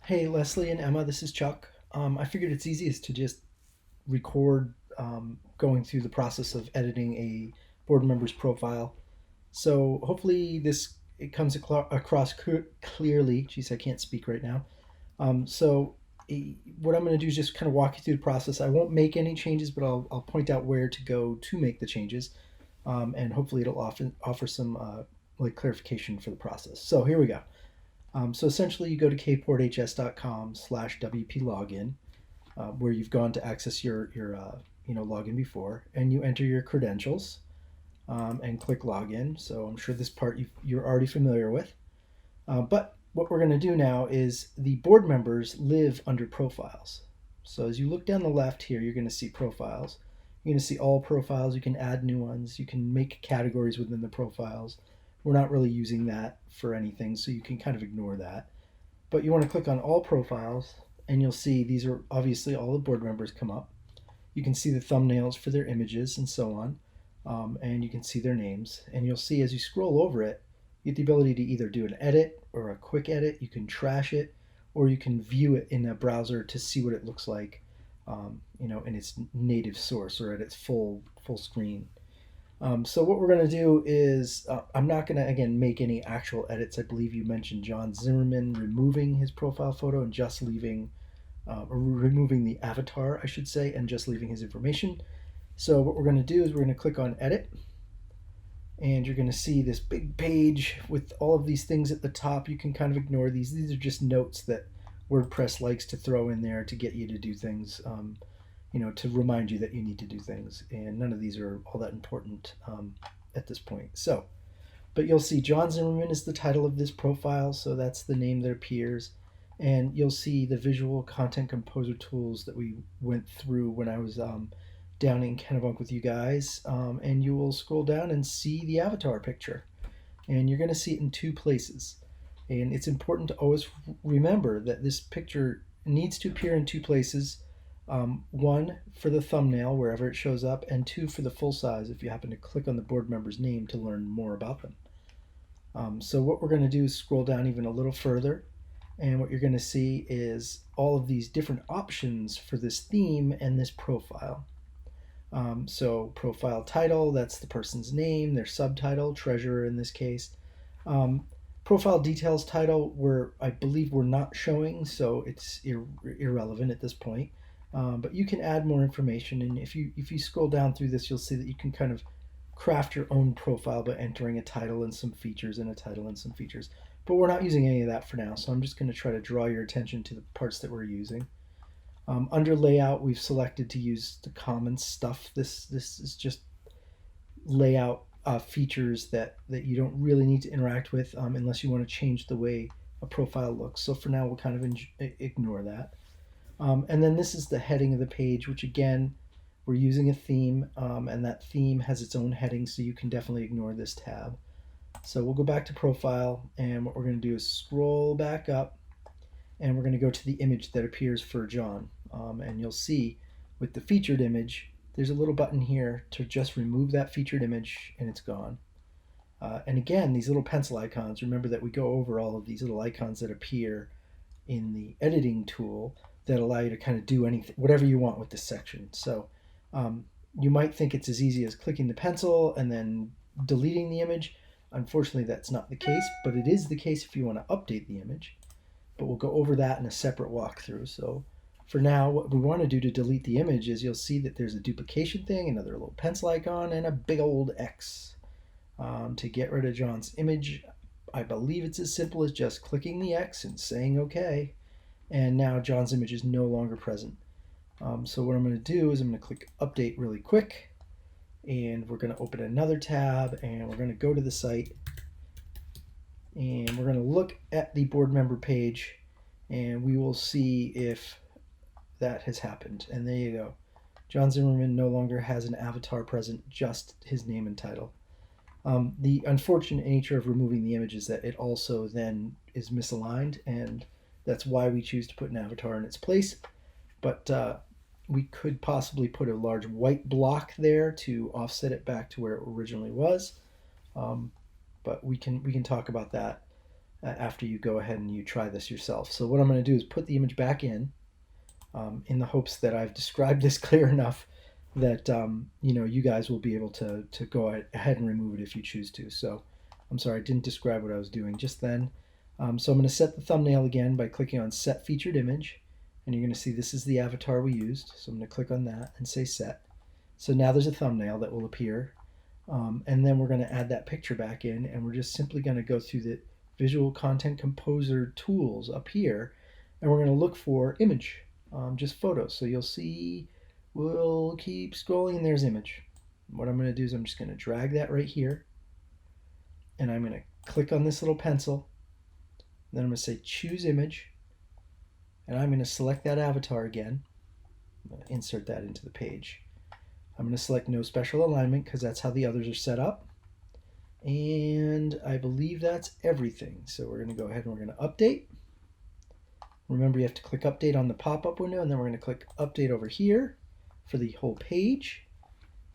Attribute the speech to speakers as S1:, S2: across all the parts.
S1: Hey, Leslie and Emma, this is Chuck. I figured it's easiest to just record going through the process of editing a board member's profile. So hopefully this it comes across clearly. Geez, I can't speak right now. What I'm going to do is just kind of walk you through the process. I won't make any changes, but I'll point out where to go to make the changes, and hopefully it'll offer some like clarification for the process. So here we go. So essentially, you go to kporths.com/wplogin, where you've gone to access your login before, and you enter your credentials and click login. So I'm sure this part you're already familiar with. But what we're going to do now is the board members live under profiles. So as you look down the left here, you're going to see profiles. You're going to see all profiles. You can add new ones. You can make categories within the profiles. We're not really using that for anything, so you can kind of ignore that. But you want to click on all profiles, and you'll see these are obviously all the board members come up. You can see the thumbnails for their images and so on, and you can see their names. And you'll see as you scroll over it, you get the ability to either do an edit or a quick edit. You can trash it, or you can view it in a browser to see what it looks like, in its native source or at its full screen. So what we're going to do is I'm not going to again make any actual edits. I believe you mentioned John Zimmerman removing his profile photo and just leaving, or removing the avatar, I should say, and just leaving his information. So what we're going to do is we're going to click on edit, and you're going to see this big page with all of these things at the top. You can kind of ignore these. These are just notes that WordPress likes to throw in there to get you to do things, to remind you that you need to do things. And none of these are all that important at this point. But you'll see John Zimmerman is the title of this profile, so that's the name that appears. And you'll see the visual content composer tools that we went through when I was down in Kennebunk with you guys. And you will scroll down and see the avatar picture. And you're going to see it in two places. And it's important to always remember that this picture needs to appear in two places. One for the thumbnail, wherever it shows up, and two for the full size if you happen to click on the board member's name to learn more about them. So what we're going to do is scroll down even a little further, and what you're going to see is all of these different options for this theme and this profile. So profile title, that's the person's name, their subtitle, treasurer in this case. Profile details title, I believe we're not showing, so it's irrelevant at this point. But you can add more information, and if you scroll down through this, you'll see that you can kind of craft your own profile by entering a title and some features and a title and some features. But we're not using any of that for now, so I'm just going to try to draw your attention to the parts that we're using. Under layout, we've selected to use the common stuff. This is just layout features that you don't really need to interact with unless you want to change the way a profile looks. So for now, we'll kind of ignore that. And then this is the heading of the page, which again, we're using a theme, and that theme has its own heading, so you can definitely ignore this tab. So we'll go back to profile, and what we're going to do is scroll back up, and we're going to go to the image that appears for John. And you'll see with the featured image, there's a little button here to just remove that featured image, and it's gone. And again, these little pencil icons, remember that we go over all of these little icons that appear in the editing tool that allow you to kind of do anything, whatever you want with this section. So you might think it's as easy as clicking the pencil and then deleting the image. Unfortunately, that's not the case, but it is the case if you want to update the image. But we'll go over that in a separate walkthrough. So for now, what we want to do to delete the image is you'll see that there's a duplication thing, another little pencil icon, and a big old X. To get rid of John's image, I believe it's as simple as just clicking the X and saying OK. And now John's image is no longer present. So what I'm going to do is I'm going to click update really quick, and we're going to open another tab, and we're going to go to the site, and we're going to look at the board member page, and we will see if that has happened. And there you go. John Zimmerman no longer has an avatar present, just his name and title. The unfortunate nature of removing the image is that it also then is misaligned, and that's why we choose to put an avatar in its place. But we could possibly put a large white block there to offset it back to where it originally was. But we can talk about that after you go ahead and you try this yourself. So what I'm going to do is put the image back in the hopes that I've described this clear enough that you guys will be able to go ahead and remove it if you choose to. So I'm sorry, I didn't describe what I was doing just then. So I'm going to set the thumbnail again by clicking on Set Featured Image, and you're going to see this is the avatar we used. So I'm going to click on that and say Set. So now there's a thumbnail that will appear, and then we're going to add that picture back in, and we're just simply going to go through the Visual Content Composer tools up here, and we're going to look for image, just photos. So you'll see, we'll keep scrolling, and there's image. What I'm going to do is I'm just going to drag that right here, and I'm going to click on this little pencil. Then I'm going to say choose image, and I'm going to select that avatar again. I'm going to insert that into the page. I'm going to select no special alignment because that's how the others are set up. And I believe that's everything. So we're going to go ahead and we're going to update. Remember, you have to click update on the pop-up window, and then we're going to click update over here for the whole page.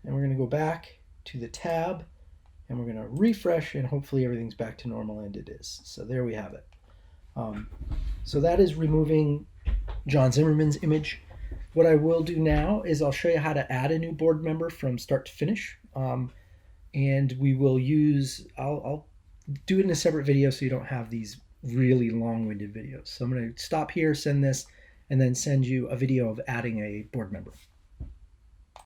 S1: And we're going to go back to the tab, and we're going to refresh, and hopefully everything's back to normal, and it is. So there we have it. So that is removing John Zimmerman's image. What I will do now is I'll show you how to add a new board member from start to finish. And we will use, I'll do it in a separate video so you don't have these really long-winded videos. So I'm going to stop here, send this, and then send you a video of adding a board member.